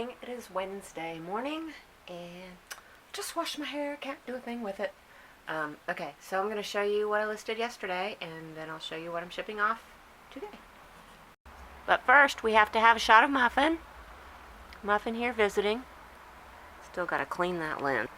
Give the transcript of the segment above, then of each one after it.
morning. It is Wednesday morning and just washed my hair. Can't do a thing with it. Okay, so I'm going to show you what I listed yesterday and then I'll show you what I'm shipping off today. But first we have to have a shot of Muffin. Muffin here visiting. Still got to clean that lens.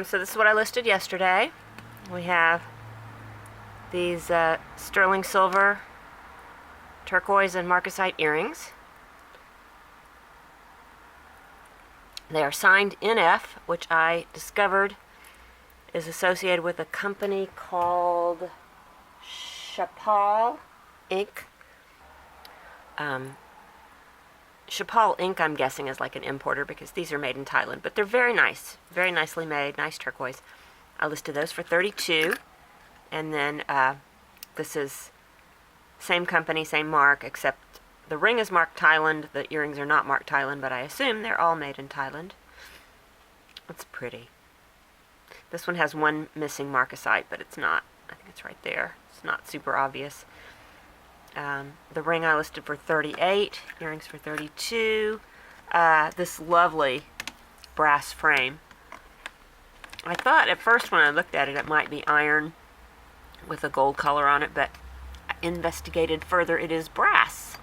So this is what I listed yesterday. We have these sterling silver, turquoise, and marcasite earrings. They are signed NF, which I discovered is associated with a company called SuperBowl Inc. SuperBowl Inc. I'm guessing is like an importer because these are made in Thailand, but they're very nice, very nicely made, nice turquoise. I listed those for $32, and then this is same company, same mark, except the ring is marked Thailand, the earrings are not marked Thailand, but I assume they're all made in Thailand. It's pretty. This one has one missing marcasite, but it's not. I think it's right there. It's not super obvious. The ring I listed for $38, earrings for $32. This lovely brass frame. I thought at first when I looked at it, it might be iron with a gold color on it, but I investigated further. It is brass.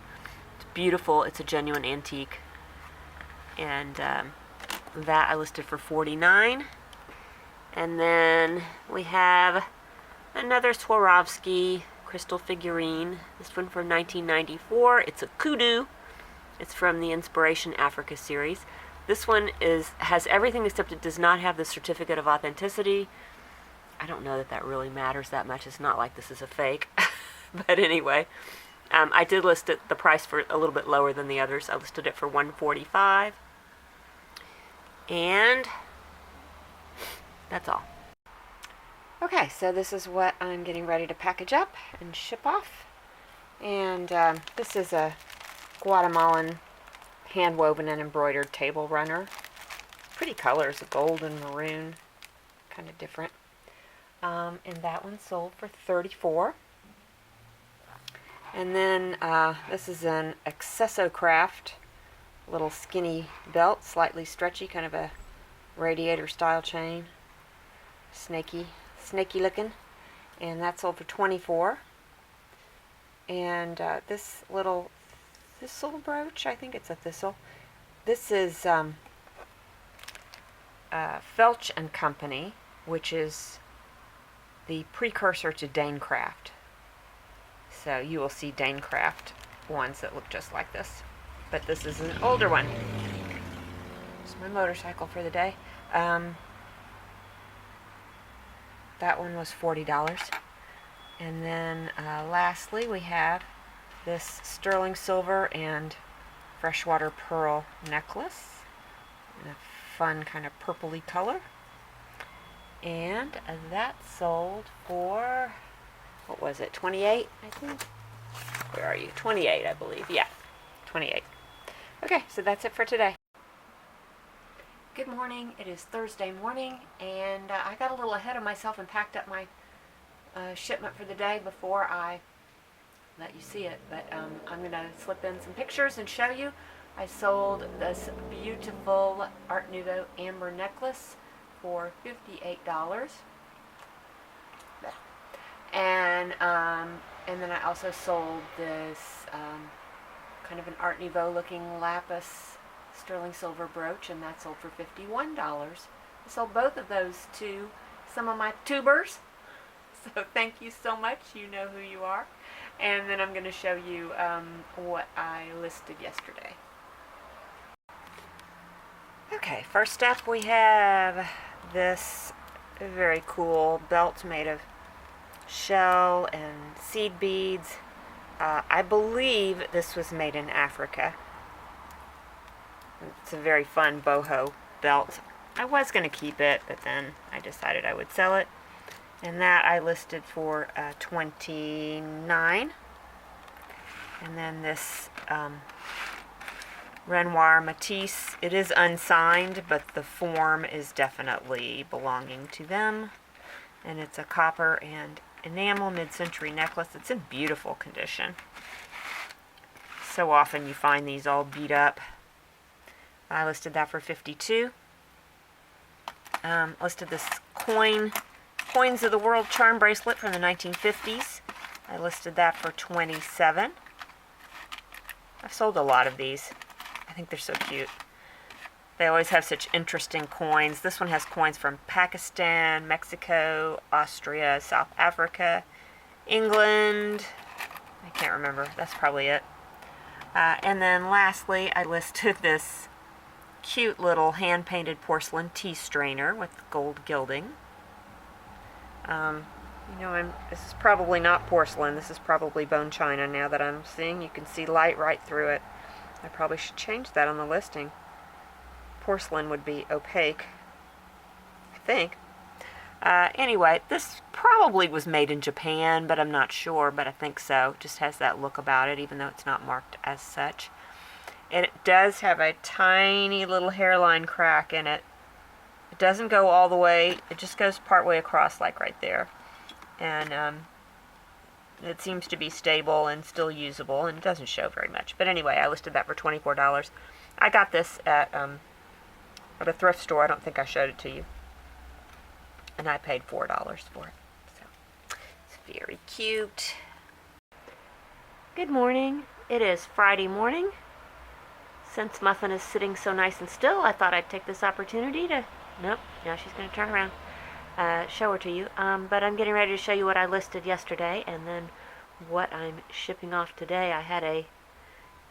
Beautiful. It's a genuine antique, and that I listed for $49. And then we have another Swarovski crystal figurine. This one from 1994. It's a kudu. It's from the Inspiration Africa series. This one has everything except it does not have the certificate of authenticity. I don't know that that really matters that much. It's not like this is a fake, but anyway. I did list the price for a little bit lower than the others. I listed it for $145. And that's all. Okay, so this is what I'm getting ready to package up and ship off. And this is a Guatemalan hand-woven and embroidered table runner. Pretty colors, gold and maroon, kind of different. And that one sold for $34. And then this is an Accessocraft little skinny belt, slightly stretchy, kind of a radiator style chain, snaky looking, and that sold for $24. And this little thistle brooch, I think it's a thistle. This is Felch and Company, which is the precursor to Danecraft. So you will see Danecraft ones that look just like this. But this is an older one. It's my motorcycle for the day. That one was $40. And then lastly we have this sterling silver and freshwater pearl necklace in a fun kind of purpley color. And that sold for, what was it, 28, I think? Where are you? 28, I believe. Yeah, 28. Okay, so that's it for today. Good morning. It is Thursday morning, and I got a little ahead of myself and packed up my shipment for the day before I let you see it. But I'm going to slip in some pictures and show you. I sold this beautiful Art Nouveau amber necklace for $58. And then I also sold this kind of an Art Nouveau looking lapis sterling silver brooch, and that sold for $51. I sold both of those to some of my tubers, so thank you so much. You know who you are. And then I'm going to show you what I listed yesterday. Okay, first up we have this very cool belt made of shell and seed beads. I believe this was made in Africa. It's a very fun boho belt. I was going to keep it, but then I decided I would sell it. And that I listed for $29. And then this Renoir Matisse. It is unsigned, but the form is definitely belonging to them. And it's a copper and enamel mid-century necklace. It's in beautiful condition. So often you find these all beat up. I listed that for 52. Listed this Coins of the World charm bracelet from the 1950s. I listed that for 27. I've sold a lot of these. I think they're so cute. They always have such interesting coins. This one has coins from Pakistan, Mexico, Austria, South Africa, England. I can't remember. That's probably it. And then lastly, I listed this cute little hand-painted porcelain tea strainer with gold gilding. This is probably not porcelain. This is probably bone china now that I'm seeing. You can see light right through it. I probably should change that on the listing. Porcelain would be opaque, I think. Anyway, this probably was made in Japan, but I'm not sure, but I think so. It just has that look about it, even though it's not marked as such. And it does have a tiny little hairline crack in it. It doesn't go all the way. It just goes part way across, like right there. And it seems to be stable and still usable, and it doesn't show very much. But anyway, I listed that for $24. I got this at a thrift store. I don't think I showed it to you. And I paid $4 for it. So it's very cute. Good morning. It is Friday morning. Since Muffin is sitting so nice and still, I thought I'd take this opportunity to... Nope, now she's going to turn around. Show her to you. But I'm getting ready to show you what I listed yesterday and then what I'm shipping off today. I had a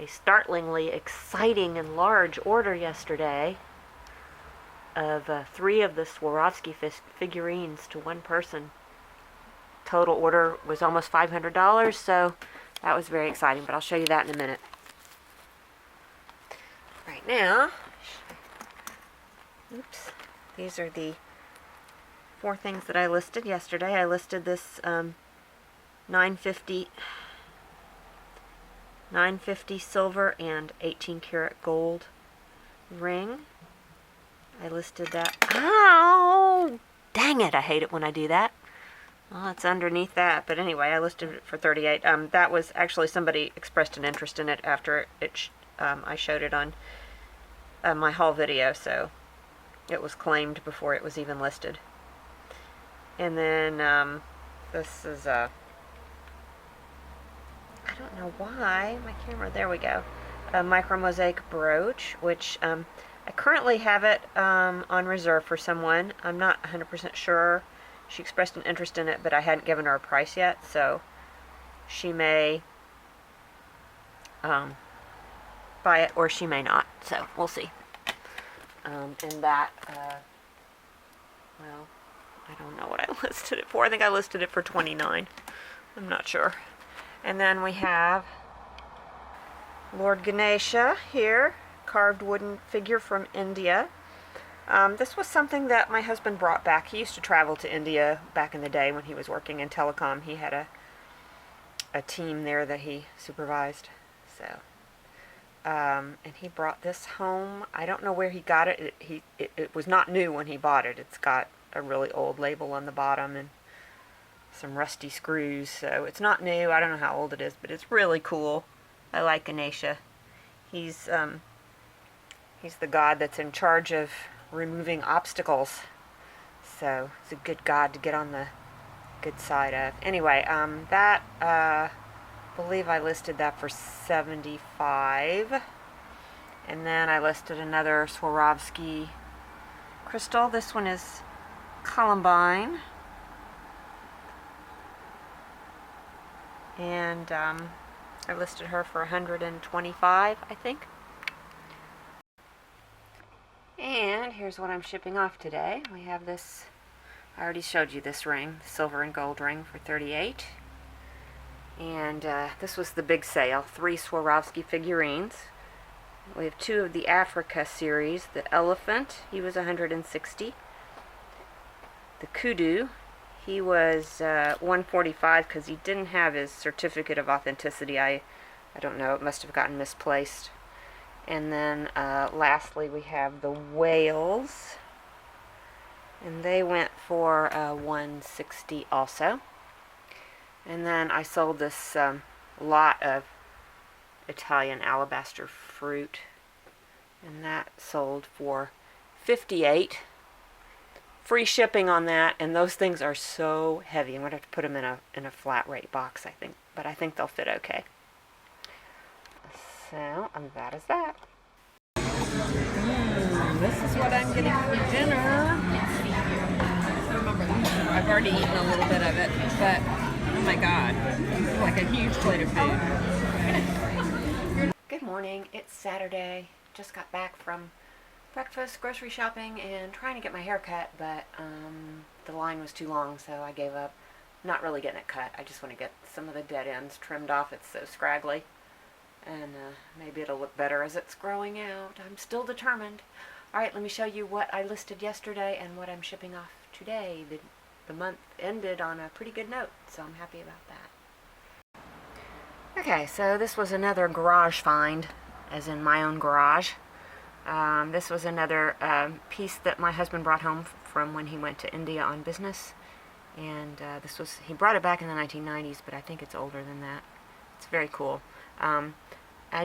startlingly exciting and large order yesterday of 3 of the Swarovski figurines to one person. Total order was almost $500, so that was very exciting, but I'll show you that in a minute. Right now, oops, these are the 4 things that I listed yesterday. I listed this 950 silver and 18 karat gold ring. I listed that. Ow! Dang it, I hate it when I do that. Well, it's underneath that, but anyway, I listed it for 38. That was actually somebody expressed an interest in it after I showed it on my haul video, so it was claimed before it was even listed. And then this is I don't know why my camera, there we go, a micro mosaic brooch, which I currently have it on reserve for someone. I'm not 100% sure. She expressed an interest in it, but I hadn't given her a price yet, so she may buy it or she may not, so we'll see. And that, well, I don't know what I listed it for. I think I listed it for $29. I'm not sure. And then we have Lord Ganesha here, carved wooden figure from India. This was something that my husband brought back. He used to travel to India back in the day when he was working in telecom. He had a team there that he supervised. So, and he brought this home. I don't know where he got it. It was not new when he bought it. It's got a really old label on the bottom and some rusty screws. So it's not new. I don't know how old it is, but it's really cool. I like Ganesha. He's the god that's in charge of removing obstacles. So it's a good god to get on the good side of. Anyway, that I believe I listed that for $75. And then I listed another Swarovski crystal. This one is Columbine. And I listed her for $125, I think. And here's what I'm shipping off today. We have this, I already showed you this ring, silver and gold ring for $38. And this was the big sale, 3 Swarovski figurines. We have 2 of the Africa series. The elephant, he was $160. The kudu, he was $145 because he didn't have his certificate of authenticity. I don't know, it must have gotten misplaced. And then lastly we have the whales, and they went for $160 also. And then I sold this lot of Italian alabaster fruit And that sold for $58. Free shipping on that, and those things are so heavy. I'm going to have to put them in a flat rate box, I think. But I think they'll fit okay. So, that is that. This is what I'm getting for dinner. I've already eaten a little bit of it, but oh my god, it's like a huge plate of food. Good morning. It's Saturday. Just got back from breakfast, grocery shopping, and trying to get my hair cut, but the line was too long, so I gave up. Not really getting it cut. I just want to get some of the dead ends trimmed off. It's so scraggly, and maybe it'll look better as it's growing out. I'm still determined. All right, let me show you what I listed yesterday and what I'm shipping off today. The month ended on a pretty good note, so I'm happy about that. Okay, so this was another garage find, as in my own garage. This was another piece that my husband brought home from when he went to India on business, and he brought it back in the 1990s, but I think it's older than that. It's very cool. I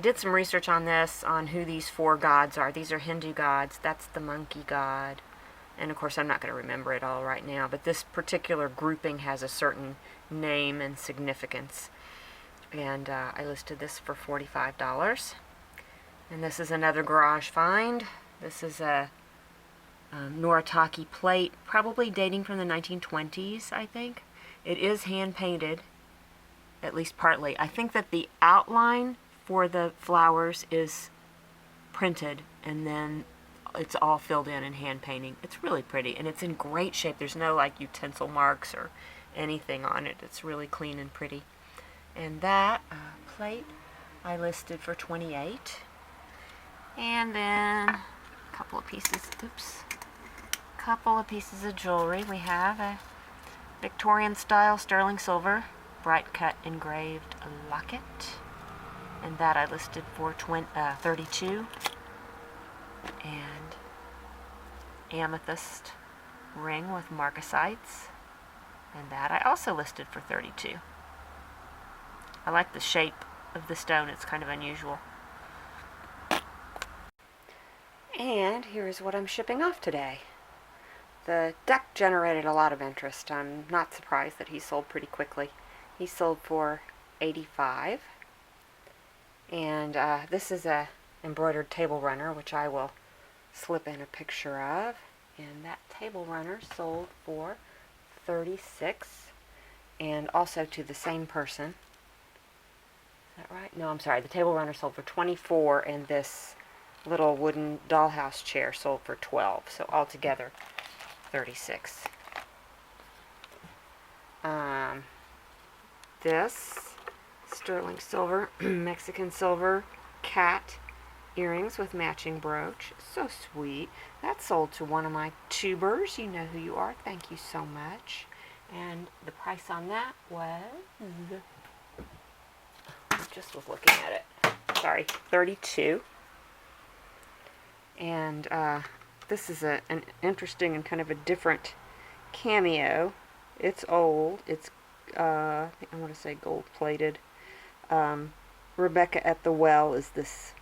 did some research on this, on who these 4 gods are. These are Hindu gods. That's the monkey god, and of course I'm not going to remember it all right now, but this particular grouping has a certain name and significance, and I listed this for $45. And this is another garage find. This is a Noritake plate, probably dating from the 1920s, I think. It is hand-painted, at least partly. I think that the outline for the flowers is printed, and then it's all filled in hand-painting. It's really pretty, and it's in great shape. There's no, like, utensil marks or anything on it. It's really clean and pretty. And that plate I listed for $28. And then a couple of pieces of jewelry. We have a Victorian style sterling silver bright cut engraved locket, and that I listed for $32. And amethyst ring with marcasites, and that I also listed for $32. I like the shape of the stone. It's kind of unusual. And here's what I'm shipping off today. The duck generated a lot of interest. I'm not surprised that he sold pretty quickly. He sold for $85. And this is a embroidered table runner, which I will slip in a picture of. And that table runner sold for $36. And also to the same person. Is that right? No, I'm sorry. The table runner sold for $24, and this little wooden dollhouse chair sold for $12, so altogether $36. This sterling silver, Mexican silver cat earrings with matching brooch, so sweet. That sold to one of my tubers. You know who you are. Thank you so much. And the price on that was, I just was looking at it. Sorry, $32. And this is an interesting and kind of a different cameo. It's old. It's, I think I want to say gold-plated. Rebecca at the well is this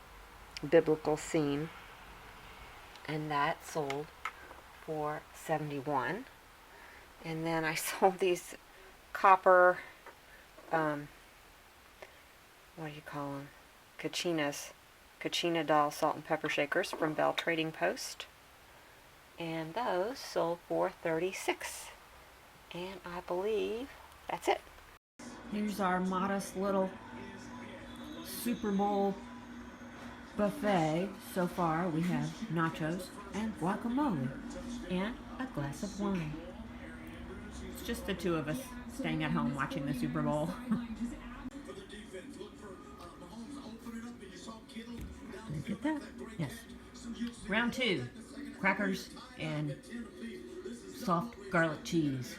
biblical scene. And that sold for $71. And then I sold these copper, what do you call them? Kachina doll salt and pepper shakers from Bell Trading Post, and those sold for $36. And I believe that's it. Here's our modest little Super Bowl buffet. So far we have nachos and guacamole and a glass of wine. It's just the 2 of us staying at home watching the Super Bowl. Look at that. Yes. Round 2. Crackers and soft garlic cheese.